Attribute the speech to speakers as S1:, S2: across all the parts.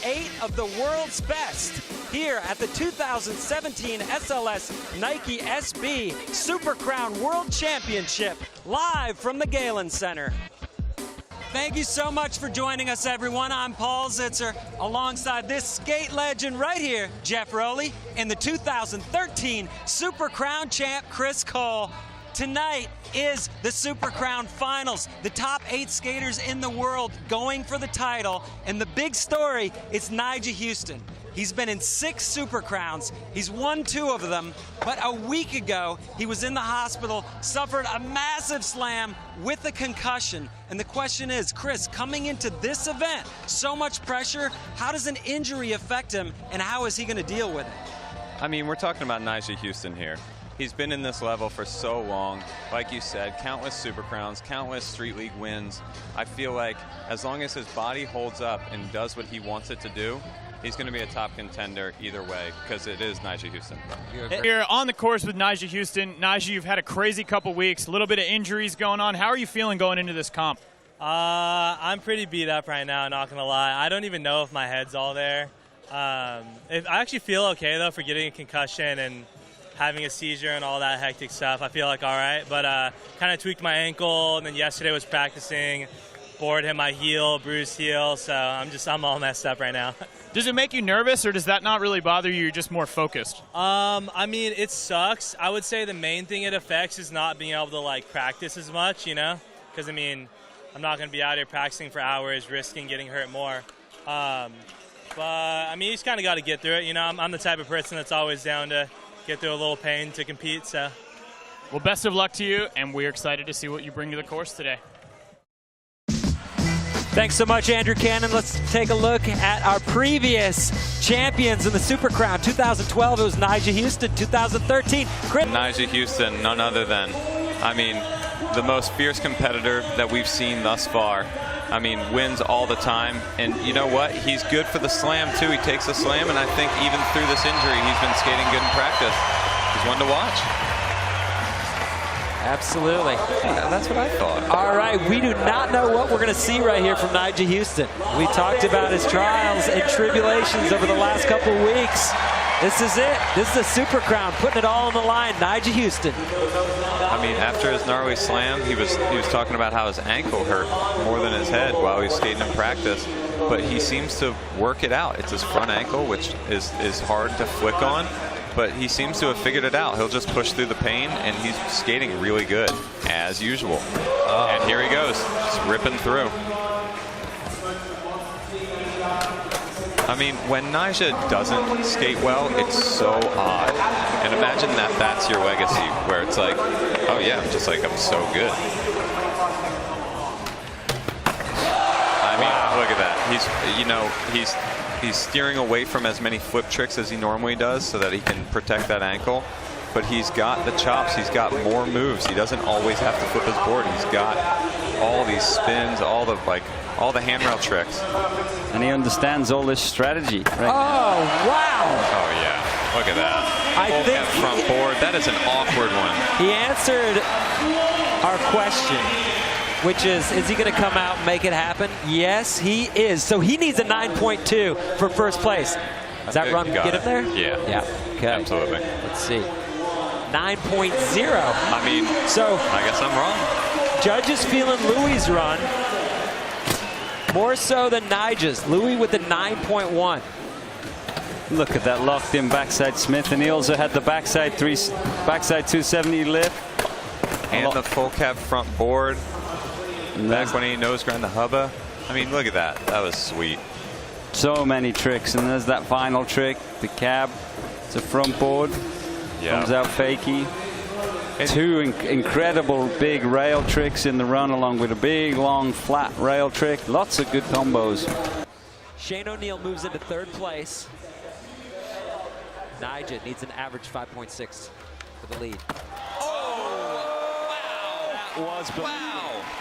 S1: 8 of the world's best here at the 2017 SLS Nike SB Supercrown World Championship, live from the Galen Center. Thank you so much for joining us, everyone. I'm Paul Zitzer, alongside this skate legend right here, Jeff Rowley, and the 2013 Supercrown champ, Chris Cole. Tonight is the Supercrown Finals. The top 8 skaters in the world going for the title, and the big story is Nyjah Huston. He's been in 6 Supercrowns. He's won 2 of them, but a week ago, he was in the hospital, suffered a massive slam with a concussion. And the question is, Chris, coming into this event, so much pressure, how does an injury affect him, and how is he gonna deal with it?
S2: I mean, we're talking about Nyjah Huston here. He's been in this level for so long. Like you said, countless Supercrowns, countless Street League wins. I feel like as long as his body holds up and does what he wants it to do, he's going to be a top contender either way, because it is Nyjah Huston.
S3: Here on the course with Nyjah Huston. Nyjah, you've had a crazy couple weeks, a little bit of injuries going on. How are you feeling going into this comp?
S4: I'm pretty beat up right now, not going to lie. I don't even know if my head's all there. I actually feel okay, though, for getting a concussion and having a seizure and all that hectic stuff. I feel like all right, but kind of tweaked my ankle, and then yesterday was practicing. Board hit my heel, bruised heel, so I'm all messed up right now.
S3: Does it make you nervous, or does that not really bother you? You're just more focused?
S4: I mean, it sucks. I would say the main thing it affects is not being able to like practice as much, you know? Because I mean, I'm not going to be out here practicing for hours, risking getting hurt more. But I mean, you just kind of got to get through it. You know, I'm the type of person that's always down to get through a little pain to compete. So,
S3: well, best of luck to you, and we're excited to see what you bring to the course today.
S1: Thanks so much, Andrew Cannon. Let's take a look at our previous champions in the Supercrown. 2012, it was Nyjah Huston. 2013, Chris.
S2: Nyjah Huston, none other than, I mean, the most fierce competitor that we've seen thus far. I mean, wins all the time. And you know what? He's good for the slam, too. He takes a slam, and I think even through this injury, he's been skating good in practice. He's one to watch.
S1: Absolutely.
S2: Yeah, that's what I thought.
S1: All right, we do not know what we're going to see right here from Nyjah Huston. We talked about his trials and tribulations over the last couple of weeks. This is it. This is a Supercrown, putting it all on the line. Nyjah Huston.
S2: I mean, after his gnarly slam, he was talking about how his ankle hurt more than his head while he was skating in practice. But he seems to work it out. It's his front ankle, which is hard to flick on. But he seems to have figured it out. He'll just push through the pain, and he's skating really good, as usual. And here he goes, just ripping through. I mean, when Nyjah doesn't skate well, it's so odd. And imagine that that's your legacy, where it's like, oh yeah, I'm so good. I mean, look at that. He's steering away from as many flip tricks as he normally does so that he can protect that ankle. But he's got the chops. He's got more moves. He doesn't always have to flip his board. He's got all these spins, all the handrail tricks.
S5: And he understands all this strategy. Right?
S1: Oh, wow.
S2: Oh, yeah. Look at that.
S1: I think
S2: front board. That is an awkward one.
S1: He answered our question, which is he going to come out and make it happen? Yes, he is. So he needs a 9.2 for first place. Does that run get him there?
S2: Yeah.
S1: Yeah. Okay.
S2: Absolutely.
S1: Let's see. 9.0.
S2: I mean,
S1: so
S2: I guess I'm wrong.
S1: Judges feeling Louis' run more so than Nyjah's. Louis with the 9.1.
S5: Look at that locked in backside Smith, and he also had the backside 270 lift.
S2: And the full cab front board. Back when he nose grind the hubba. I mean, look at that. That was sweet.
S5: So many tricks, and there's that final trick, the cab. It's a front board.
S2: Yeah.
S5: Comes out fakie. Two incredible big rail tricks in the run, along with a big, long, flat rail trick. Lots of good combos.
S1: Shane O'Neill moves into 3rd place. Nyjah needs an average 5.6 for the lead. Oh, wow. That was wow.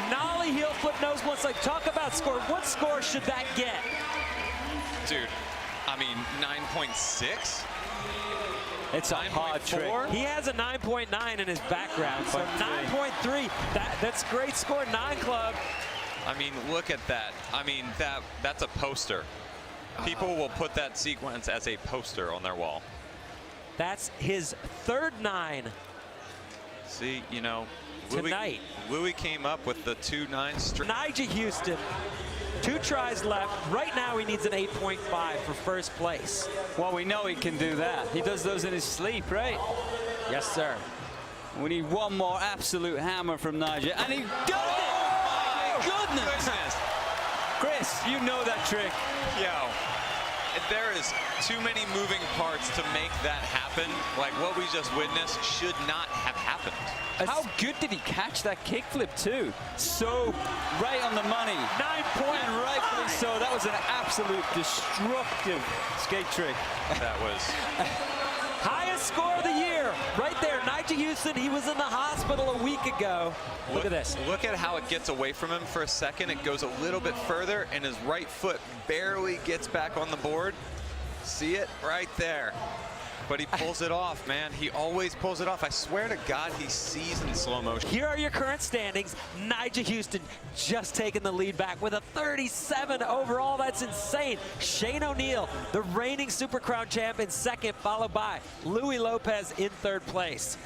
S1: Nollie heel flip nose once. Like, talk about score. What score should that get?
S2: Dude, I mean, 9.6?
S1: It's a hard trick. He has a 9.9 in his background, so 9.3. That's great score, 9 club.
S2: I mean, look at that. I mean, that's a poster. People will put that sequence as a poster on their wall.
S1: That's his third 9.
S2: See, you know,
S1: Tonight.
S2: Louis came up with the 2-9 straight.
S1: Nyjah Huston, 2 tries left. Right now he needs an 8.5 for first place.
S5: Well, we know he can do that. He does those in his sleep, right?
S1: Yes, sir.
S5: We need one more absolute hammer from Nyjah, and he does it! Oh, my goodness! Chris, you know that trick.
S2: Yo, there is too many moving parts to make that happen. Like what we just witnessed should not have happened.
S5: How good did he catch that kickflip too? So right on the money.
S1: 9.5.
S5: And rightfully so. That was an absolute destructive skate trick.
S2: That was
S1: Highest score of the year. Right there, Nyjah Huston. He was in the hospital a week ago. Look at this.
S2: Look at how it gets away from him for a second. It goes a little bit further, and his right foot barely gets back on the board. See it right there. But he pulls it off, man. He always pulls it off. I swear to God, he sees in slow motion.
S1: Here are your current standings. Nyjah Huston just taking the lead back with a 37 overall. That's insane. Shane O'Neill, the reigning Super Crown champ, in second, followed by Louis Lopez in third place.